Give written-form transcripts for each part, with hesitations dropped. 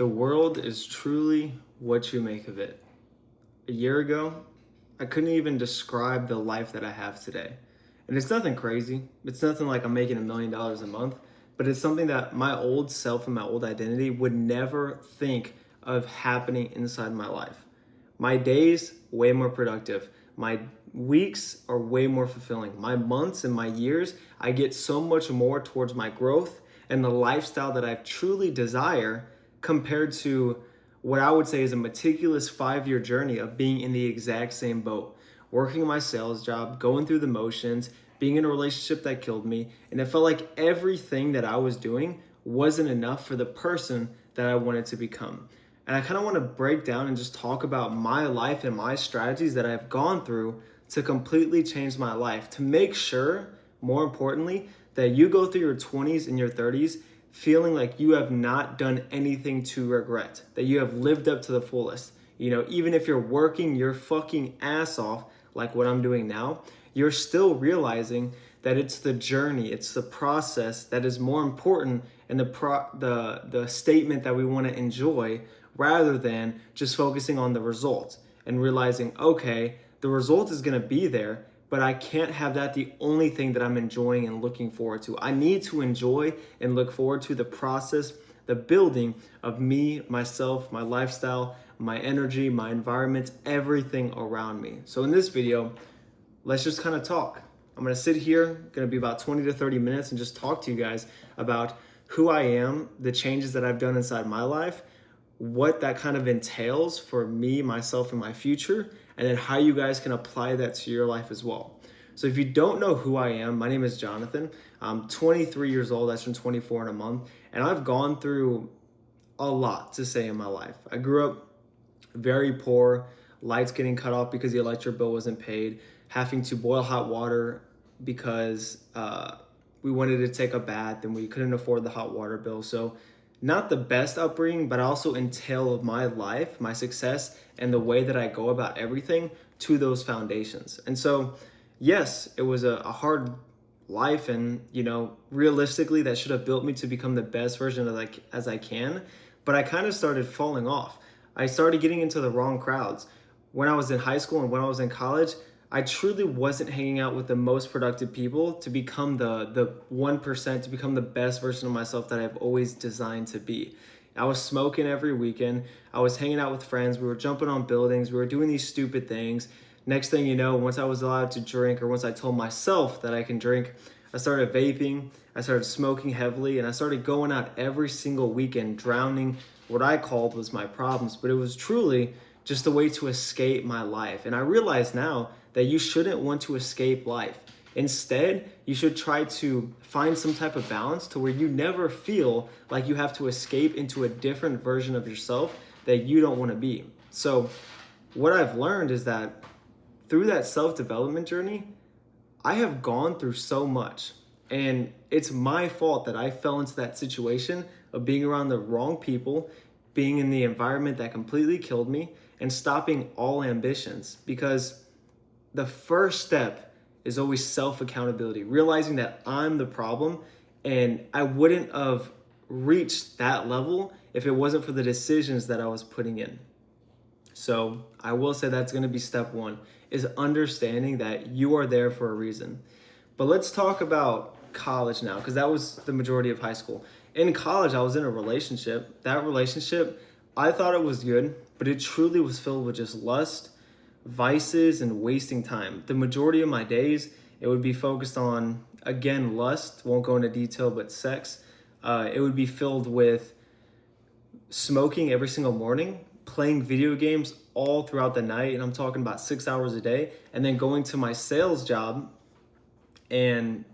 The world is truly what you make of it. A year ago, I couldn't even describe the life that I have today. And it's nothing crazy. It's nothing like I'm making $1 million a month, but it's something that my old self and my old identity would never think of happening inside my life. My days, way more productive. My weeks are way more fulfilling. My months and my years, I get so much more towards my growth and the lifestyle that I truly desire compared to what I would say is a meticulous 5-year journey of being in the exact same boat, working my sales job, going through the motions, being in a relationship that killed me. And it felt like everything that I was doing wasn't enough for the person that I wanted to become. And I kind of want to break down and just talk about my life and my strategies that I've gone through to completely change my life, to make sure, more importantly, that you go through your 20s and your 30s feeling like you have not done anything to regret, that you have lived up to the fullest. You know, even if you're working your fucking ass off, like what I'm doing now, you're still realizing that it's the journey, it's the process that is more important, and the statement that we want to enjoy rather than just focusing on the result and realizing, okay, the result is going to be there, but I can't have that the only thing that I'm enjoying and looking forward to. I need to enjoy and look forward to the process, the building of me, myself, my lifestyle, my energy, my environment, everything around me. So in this video, let's just kind of talk. I'm gonna sit here, gonna be about 20 to 30 minutes and just talk to you guys about who I am, the changes that I've done inside my life, what that kind of entails for me, myself, and my future, and then how you guys can apply that to your life as well. So if you don't know who I am, my name is Jonathan. I'm 23 years old, I turned 24 in a month, and I've gone through a lot to say in my life. I grew up very poor, lights getting cut off because the electric bill wasn't paid, having to boil hot water because we wanted to take a bath and we couldn't afford the hot water bill. So not the best upbringing, but also entail my life, my success, and the way that I go about everything to those foundations. And so, yes, it was a hard life, and realistically, that should have built me to become the best version of as I can. But I kind of started falling off. I started getting into the wrong crowds. When I was in high school and when I was in college, I truly wasn't hanging out with the most productive people to become the 1%, to become the best version of myself that I've always designed to be. I was smoking every weekend. I was hanging out with friends. We were jumping on buildings. We were doing these stupid things. Next thing you know, once I was allowed to drink, or once I told myself that I can drink, I started vaping. I started smoking heavily, and I started going out every single weekend, drowning what I called was my problems. But it was truly just a way to escape my life. And I realize now that you shouldn't want to escape life. Instead, you should try to find some type of balance to where you never feel like you have to escape into a different version of yourself that you don't want to be. So what I've learned is that through that self-development journey, I have gone through so much. And it's my fault that I fell into that situation of being around the wrong people, being in the environment that completely killed me, and stopping all ambitions. Because the first step is always self-accountability, realizing that I'm the problem, and I wouldn't have reached that level if it wasn't for the decisions that I was putting in. So I will say that's going to be step one, is understanding that you are there for a reason. But let's talk about college now, because that was the majority of high school. In college, I was in a relationship. That relationship, I thought it was good, but it truly was filled with just lust, vices, and wasting time. The majority of my days, it would be focused on, again, lust, won't go into detail, but sex. It would be filled with smoking every single morning, playing video games all throughout the night, and I'm talking about 6 hours a day, and then going to my sales job and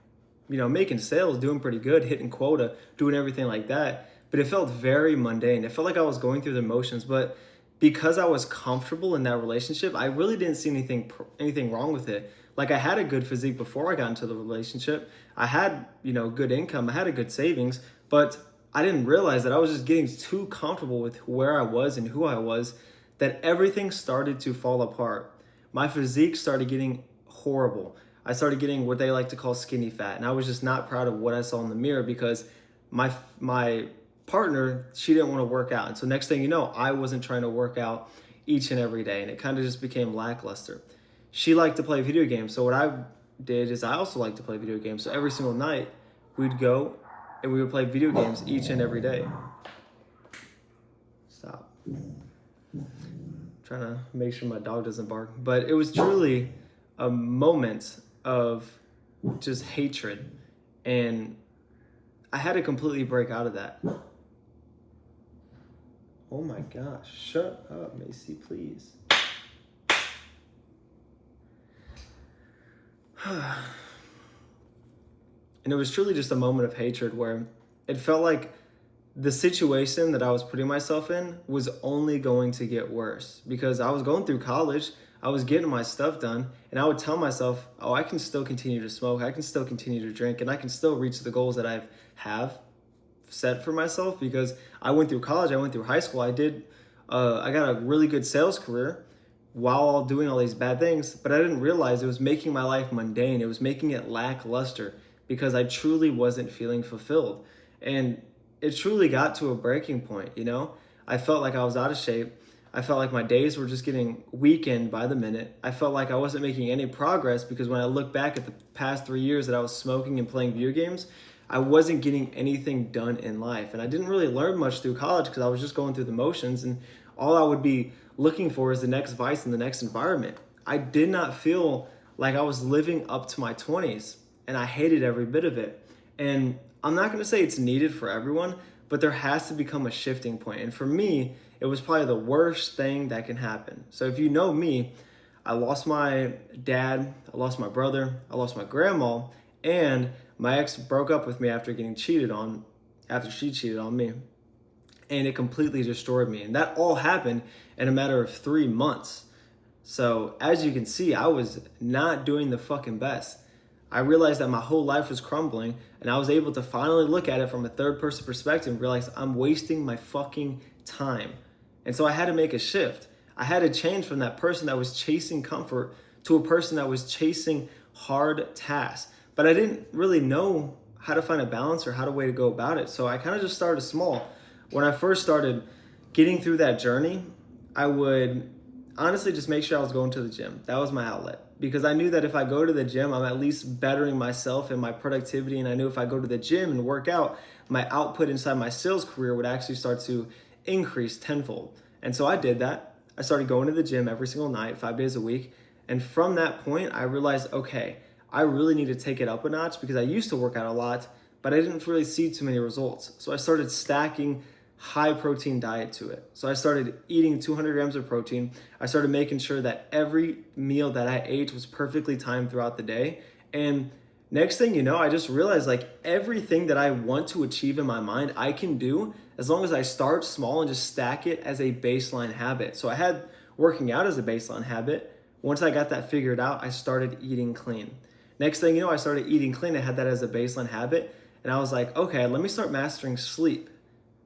making sales, doing pretty good, hitting quota, doing everything like that. But it felt very mundane. It felt like I was going through the motions, but because I was comfortable in that relationship, I really didn't see anything wrong with it. Like, I had a good physique before I got into the relationship. I had, good income. I had a good savings, but I didn't realize that I was just getting too comfortable with where I was and who I was, that everything started to fall apart. My physique started getting horrible. I started getting what they like to call skinny fat, and I was just not proud of what I saw in the mirror because my partner, she didn't want to work out. And so next thing you know, I wasn't trying to work out each and every day, and it kind of just became lackluster. She liked to play video games. So what I did is I also like to play video games. So every single night we'd go and we would play video games each and every day. Stop. Trying to make sure my dog doesn't bark. But it was truly a moment of just hatred. And I had to completely break out of that. Oh my gosh. Shut up, Macy, please. And it was truly just a moment of hatred where it felt like the situation that I was putting myself in was only going to get worse, because I was going through college, I was getting my stuff done, and I would tell myself, oh, I can still continue to smoke, I can still continue to drink, and I can still reach the goals that I have set for myself, because I went through college, I went through high school, I got a really good sales career while doing all these bad things, but I didn't realize it was making my life mundane. It was making it lackluster because I truly wasn't feeling fulfilled. And it truly got to a breaking point, you know? I felt like I was out of shape. I felt like my days were just getting weakened by the minute. I felt like I wasn't making any progress because when I look back at the past 3 years that I was smoking and playing video games, I wasn't getting anything done in life. And I didn't really learn much through college because I was just going through the motions, and all I would be looking for is the next vice in the next environment. I did not feel like I was living up to my 20s, and I hated every bit of it. And I'm not going to say it's needed for everyone, but there has to become a shifting point. And for me, it was probably the worst thing that can happen. So if you know me, I lost my dad, I lost my brother, I lost my grandma, and my ex broke up with me after she cheated on me. And it completely destroyed me. And that all happened in a matter of 3 months. So as you can see, I was not doing the fucking best. I realized that my whole life was crumbling, and I was able to finally look at it from a third person perspective and realize I'm wasting my fucking time. And so I had to make a shift. I had to change from that person that was chasing comfort to a person that was chasing hard tasks. But I didn't really know how to find a balance or how to way to go about it. So I kind of just started small. When I first started getting through that journey, I would honestly just make sure I was going to the gym. That was my outlet, because I knew that if I go to the gym, I'm at least bettering myself and my productivity. And I knew if I go to the gym and work out, my output inside my sales career would actually start to increase tenfold. And so I did that. I started going to the gym every single night, 5 days a week. And from that point, I realized, okay, I really need to take it up a notch, because I used to work out a lot, but I didn't really see too many results. So I started stacking high protein diet to it. So I started eating 200 grams of protein. I started making sure that every meal that I ate was perfectly timed throughout the day. And next thing you know, I just realized like everything that I want to achieve in my mind, I can do as long as I start small and just stack it as a baseline habit. So I had working out as a baseline habit. Once I got that figured out, I started eating clean. Next thing you know, I started eating clean. I had that as a baseline habit. And I was like, okay, let me start mastering sleep.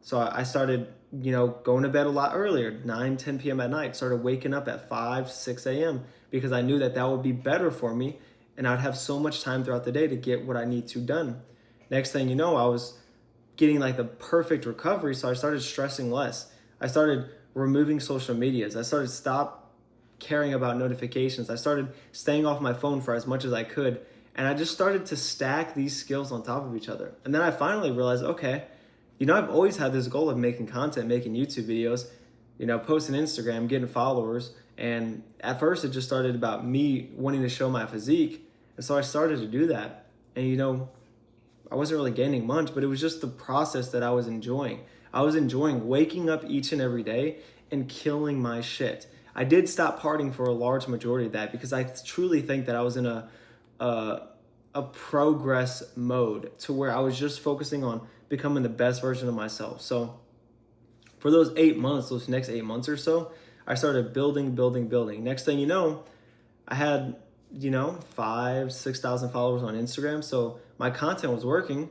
So I started, going to bed a lot earlier, 9, 10 p.m. at night, started waking up at 5, 6 a.m. because I knew that would be better for me, and I'd have so much time throughout the day to get what I need to done. Next thing you know, I was getting like the perfect recovery, so I started stressing less. I started removing social medias. I started stop caring about notifications. I started staying off my phone for as much as I could, and I just started to stack these skills on top of each other. And then I finally realized, okay, I've always had this goal of making content, making YouTube videos, posting Instagram, getting followers. And at first it just started about me wanting to show my physique. And so I started to do that. And, I wasn't really gaining much, but it was just the process that I was enjoying. I was enjoying waking up each and every day and killing my shit. I did stop partying for a large majority of that because I truly think that I was in a progress mode to where I was just focusing on becoming the best version of myself. So for those next 8 months or so, I started building. Next thing you know, I had, 5,000, 6,000 followers on Instagram. So my content was working,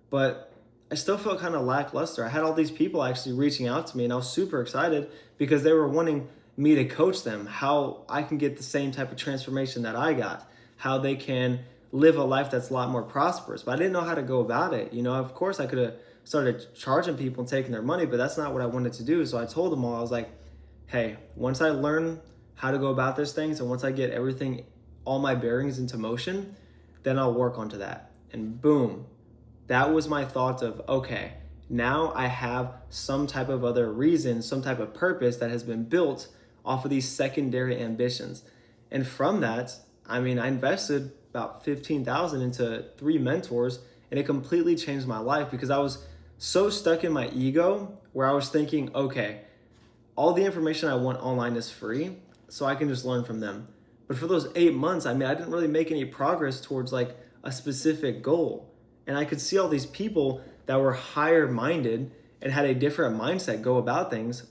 but I still felt kind of lackluster. I had all these people actually reaching out to me, and I was super excited because they were wanting me to coach them how I can get the same type of transformation that I got, how they can live a life that's a lot more prosperous. But I didn't know how to go about it. Of course I could have started charging people and taking their money, but that's not what I wanted to do. So I told them all, I was like, hey, once I learn how to go about these things and once I get everything, all my bearings into motion, then I'll work onto that. And boom, that was my thought of, okay, now I have some type of other reason, some type of purpose that has been built off of these secondary ambitions. And from that, I invested about 15,000 into 3 mentors, and it completely changed my life because I was so stuck in my ego where I was thinking, okay, all the information I want online is free, so I can just learn from them. But for those 8 months, I didn't really make any progress towards like a specific goal. And I could see all these people that were higher minded and had a different mindset go about things.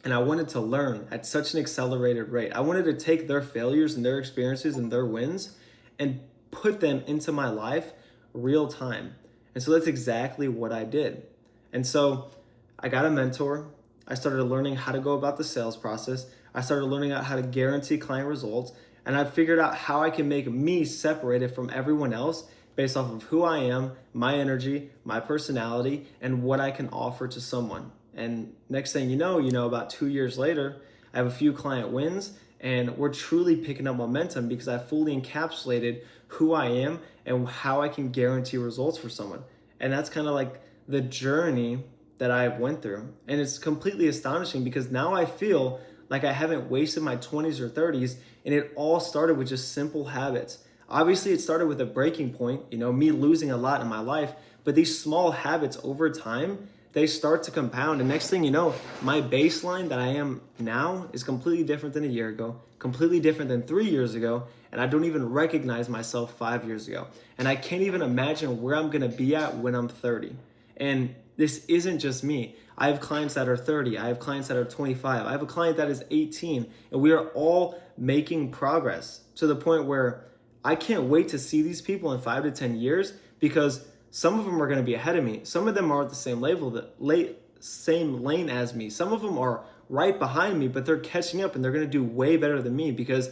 And I wanted to learn at such an accelerated rate. I wanted to take their failures and their experiences and their wins and put them into my life real time. And so that's exactly what I did. And so I got a mentor. I started learning how to go about the sales process. I started learning out how to guarantee client results. And I figured out how I can make me separated from everyone else based off of who I am, my energy, my personality, and what I can offer to someone. And next thing you know, about 2 years later, I have a few client wins and we're truly picking up momentum because I fully encapsulated who I am and how I can guarantee results for someone. And that's kind of like the journey that I went through. And it's completely astonishing because now I feel like I haven't wasted my 20s or 30s, and it all started with just simple habits. Obviously, it started with a breaking point, me losing a lot in my life, but these small habits over time, they start to compound. And next thing you know, my baseline that I am now is completely different than a year ago, completely different than 3 years ago, and I don't even recognize myself 5 years ago. And I can't even imagine where I'm gonna be at when I'm 30. And this isn't just me. I have clients that are 30, I have clients that are 25, I have a client that is 18, and we are all making progress to the point where I can't wait to see these people in 5 to 10 years because some of them are going to be ahead of me. Some of them are at the same same lane as me. Some of them are right behind me, but they're catching up and they're going to do way better than me because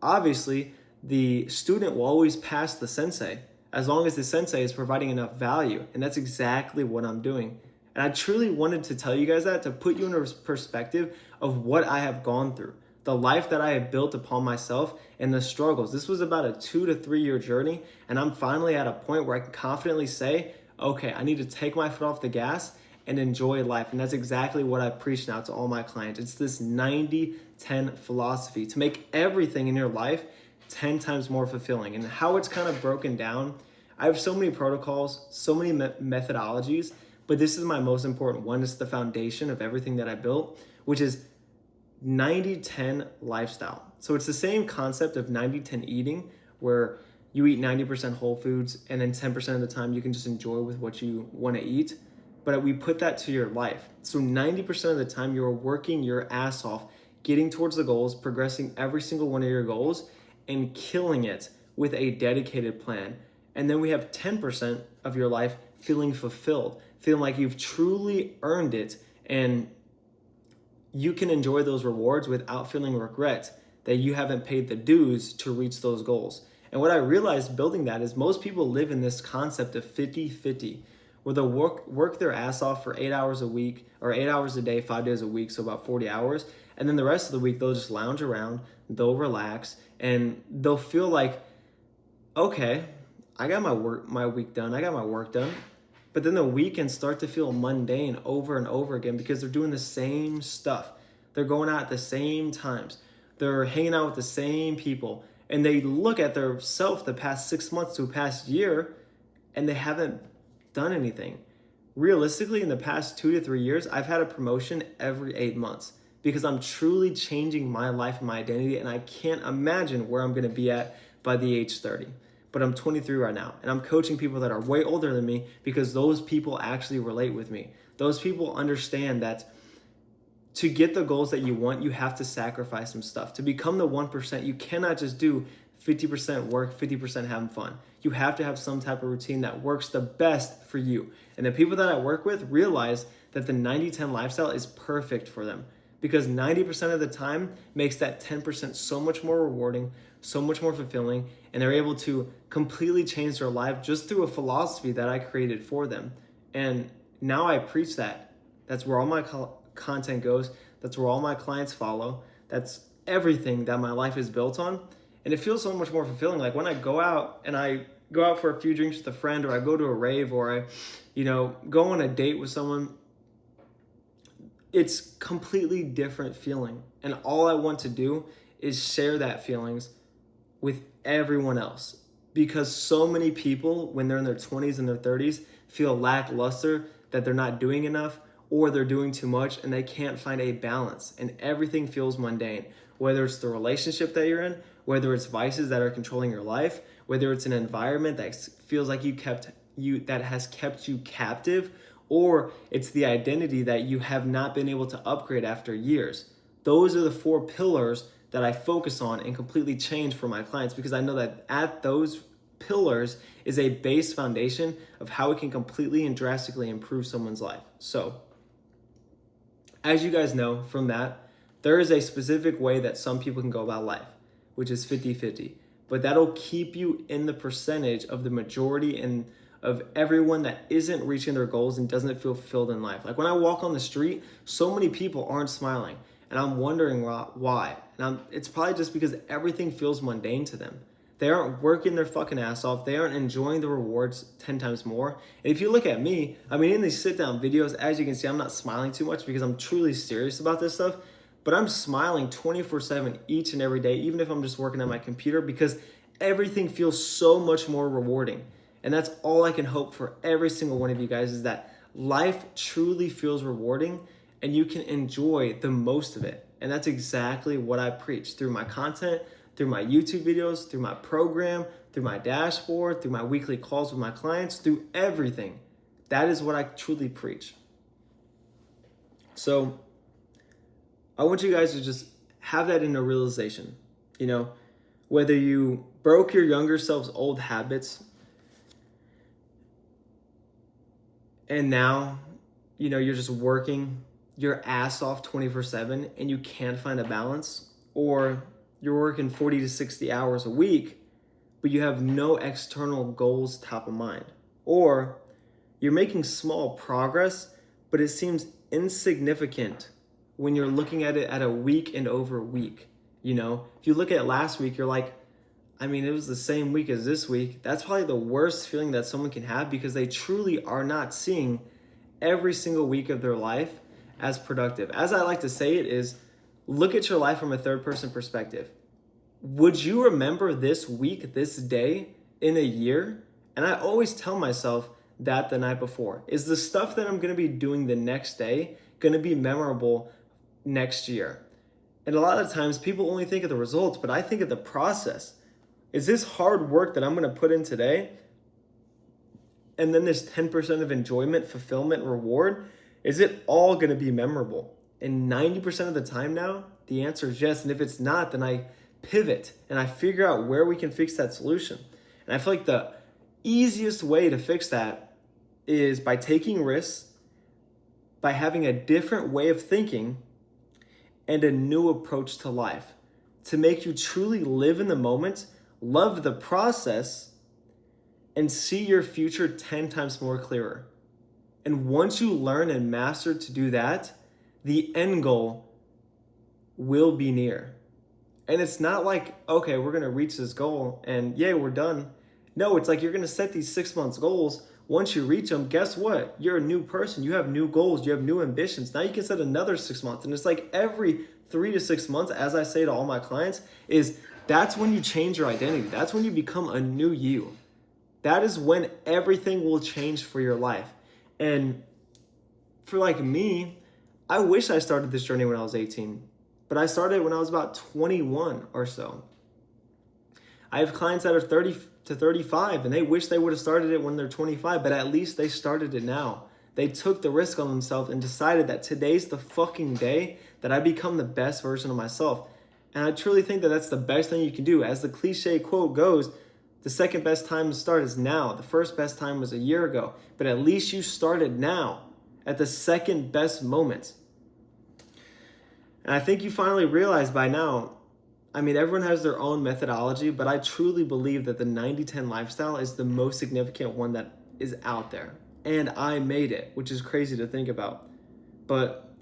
obviously the student will always pass the sensei as long as the sensei is providing enough value. And that's exactly what I'm doing. And I truly wanted to tell you guys that to put you in a perspective of what I have gone through, the life that I have built upon myself and the struggles. This was about a 2 to 3 year journey. And I'm finally at a point where I can confidently say, okay, I need to take my foot off the gas and enjoy life. And that's exactly what I preach now to all my clients. It's this 90-10 philosophy to make everything in your life 10 times more fulfilling. And how it's kind of broken down, I have so many protocols, so many methodologies, but this is my most important one. It's the foundation of everything that I built, which is 90-10 lifestyle. So it's the same concept of 90-10 eating, where you eat 90% whole foods and then 10% of the time you can just enjoy with what you want to eat. But we put that to your life. So 90% of the time you're working your ass off, getting towards the goals, progressing every single one of your goals, and killing it with a dedicated plan. And then we have 10% of your life feeling fulfilled, feeling like you've truly earned it, and you can enjoy those rewards without feeling regret that you haven't paid the dues to reach those goals. And what I realized building that is most people live in this concept of 50-50, where they'll work their ass off for 8 hours a week or 8 hours a day, 5 days a week, so about 40 hours. And then the rest of the week, they'll just lounge around, they'll relax, and they'll feel like, okay, I got my week done, I got my work done. But then the weekends start to feel mundane over and over again because they're doing the same stuff. They're going out at the same times. They're hanging out with the same people. And they look at their self the past 6 months to a past year, and they haven't done anything. Realistically, in the past 2 to 3 years, I've had a promotion every 8 months because I'm truly changing my life and my identity, and I can't imagine where I'm going to be at by the age 30. But I'm 23 right now, and I'm coaching people that are way older than me because those people actually relate with me. Those people understand that to get the goals that you want, you have to sacrifice some stuff. To become the 1%, you cannot just do 50% work, 50% having fun. You have to have some type of routine that works the best for you. And the people that I work with realize that the 90-10 lifestyle is perfect for them because 90% of the time makes that 10% so much more rewarding, so much more fulfilling, and they're able to completely change their life just through a philosophy that I created for them. And now I preach that. That's where all my content goes. That's where all my clients follow. That's everything that my life is built on. And it feels so much more fulfilling. Like when I go out and I go out for a few drinks with a friend, or I go to a rave, or I, go on a date with someone, it's completely different feeling. And all I want to do is share that feelings with everyone else, because so many people, when they're in their 20s and their 30s, feel lackluster, that they're not doing enough, or they're doing too much, and they can't find a balance, and everything feels mundane. Whether it's the relationship that you're in, whether it's vices that are controlling your life, whether it's an environment that feels like that has kept you captive, or it's the identity that you have not been able to upgrade after years. Those are the 4 pillars that I focus on and completely change for my clients, because I know that at those pillars is a base foundation of how we can completely and drastically improve someone's life. So, as you guys know from that, there is a specific way that some people can go about life, which is 50-50. But that'll keep you in the percentage of the majority and of everyone that isn't reaching their goals and doesn't feel fulfilled in life. Like when I walk on the street, so many people aren't smiling, and I'm wondering why. And it's probably just because everything feels mundane to them. They aren't working their fucking ass off. They aren't enjoying the rewards 10 times more. And if you look at me, in these sit down videos, as you can see, I'm not smiling too much because I'm truly serious about this stuff, but I'm smiling 24/7 each and every day, even if I'm just working at my computer, because everything feels so much more rewarding. And that's all I can hope for every single one of you guys, is that life truly feels rewarding and you can enjoy the most of it. And that's exactly what I preach through my content, through my YouTube videos, through my program, through my dashboard, through my weekly calls with my clients, through everything. That is what I truly preach. So I want you guys to just have that in a realization. Whether you broke your younger self's old habits and now, you're just working your ass off 24/7 and you can't find a balance, or you're working 40 to 60 hours a week, but you have no external goals top of mind, or you're making small progress, but it seems insignificant when you're looking at it at a week and over week. If you look at last week, you're like, it was the same week as this week. That's probably the worst feeling that someone can have, because they truly are not seeing every single week of their life as productive. As I like to say it is, look at your life from a third person perspective. Would you remember this week, this day in a year? And I always tell myself that the night before. Is the stuff that I'm going to be doing the next day going to be memorable next year? And a lot of times people only think of the results, but I think of the process. Is this hard work that I'm going to put in today, and then this 10% of enjoyment, fulfillment, reward, is it all going to be memorable? And 90% of the time now, the answer is yes. And if it's not, then I pivot and I figure out where we can fix that solution. And I feel like the easiest way to fix that is by taking risks, by having a different way of thinking, and a new approach to life to make you truly live in the moment, love the process, and see your future 10 times more clearer. And once you learn and master to do that, the end goal will be near. And it's not like, okay, we're going to reach this goal and yay, we're done. No, it's like you're going to set these 6 months goals. Once you reach them, guess what? You're a new person. You have new goals. You have new ambitions. Now you can set another 6 months. And it's like every 3 to 6 months, as I say to all my clients, that's when you change your identity. That's when you become a new you. That is when everything will change for your life. And for me, I wish I started this journey when I was 18, but I started when I was about 21 or so. I have clients that are 30 to 35 and they wish they would have started it when they're 25, but at least they started it now. They took the risk on themselves and decided that today's the fucking day that I become the best version of myself. And I truly think that that's the best thing you can do. As the cliche quote goes, the second best time to start is now. The first best time was a year ago, but at least you started now at the second best moment. And I think you finally realize by now, everyone has their own methodology, but I truly believe that the 90-10 lifestyle is the most significant one that is out there. and I made it, which is crazy to think about. But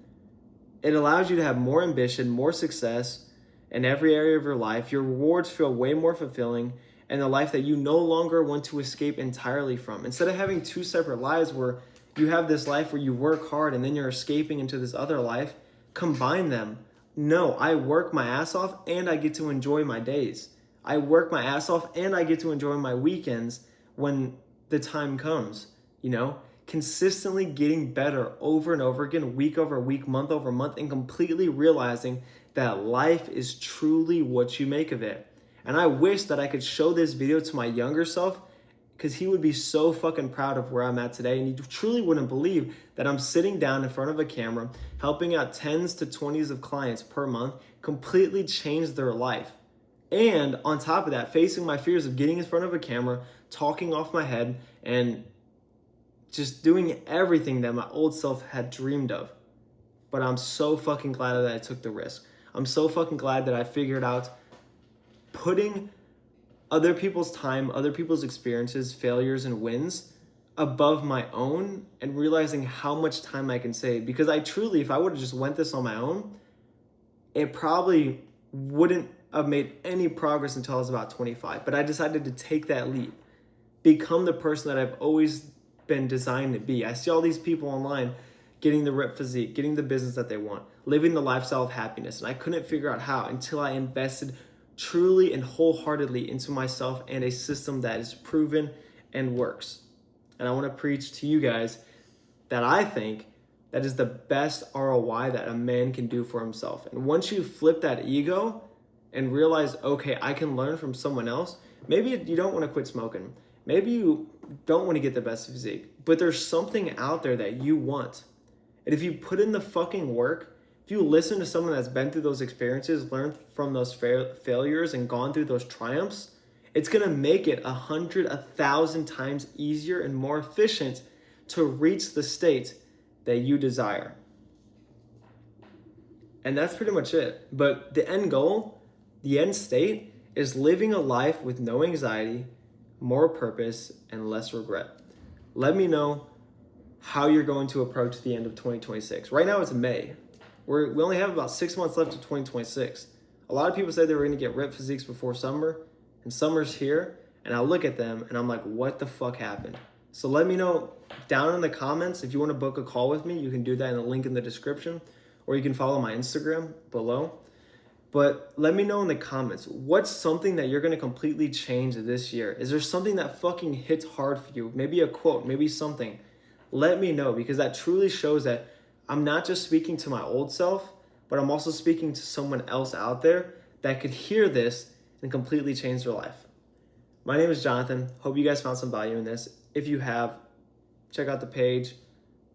it allows you to have more ambition, more success in every area of your life. Your rewards feel way more fulfilling, and the life that you no longer want to escape entirely from. Instead of having two separate lives where you have this life where you work hard and then you're escaping into this other life, combine them. No, I work my ass off and I get to enjoy my days. I work my ass off and I get to enjoy my weekends when the time comes, consistently getting better over and over again, week over week, month over month, and completely realizing that life is truly what you make of it. And I wish that I could show this video to my younger self, because he would be so fucking proud of where I'm at today. And he truly wouldn't believe that I'm sitting down in front of a camera, helping out 10s to 20s of clients per month, completely change their life. And on top of that, facing my fears of getting in front of a camera, talking off my head, and just doing everything that my old self had dreamed of. But I'm so fucking glad that I took the risk. I'm so fucking glad that I figured out putting other people's time, other people's experiences, failures, and wins above my own, and realizing how much time I can save. Because I truly, if I would have just went this on my own, it probably wouldn't have made any progress until I was about 25. But I decided to take that leap, become the person that I've always been designed to be. I see all these people online getting the ripped physique, getting the business that they want, living the lifestyle of happiness. And I couldn't figure out how until I invested truly and wholeheartedly into myself and a system that is proven and works. And I want to preach to you guys that I think that is the best ROI that a man can do for himself. And once you flip that ego and realize, okay, I can learn from someone else, maybe you don't want to quit smoking. Maybe you don't want to get the best physique, but there's something out there that you want. And if you put in the fucking work, if you listen to someone that's been through those experiences, learned from those failures, and gone through those triumphs, it's going to make it 100, 1,000 times easier and more efficient to reach the state that you desire. And that's pretty much it. But the end goal, the end state, is living a life with no anxiety, more purpose, and less regret. Let me know how you're going to approach the end of 2026. Right now it's May. We only have about 6 months left to 2026. A lot of people say they were going to get ripped physiques before summer, and summer's here, and I look at them and I'm like, what the fuck happened? So let me know down in the comments. If you want to book a call with me, you can do that in the link in the description, or you can follow my Instagram below. But let me know in the comments, what's something that you're going to completely change this year? Is there something that fucking hits hard for you? Maybe a quote, maybe something. Let me know, because that truly shows that I'm not just speaking to my old self, but I'm also speaking to someone else out there that could hear this and completely change their life. My name is Jonathan. Hope you guys found some value in this. If you have, check out the page.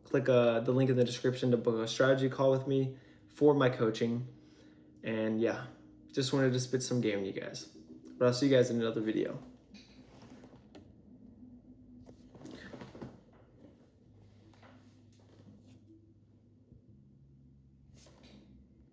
Click the link in the description to book a strategy call with me for my coaching. And yeah, just wanted to spit some game to you guys. But I'll see you guys in another video.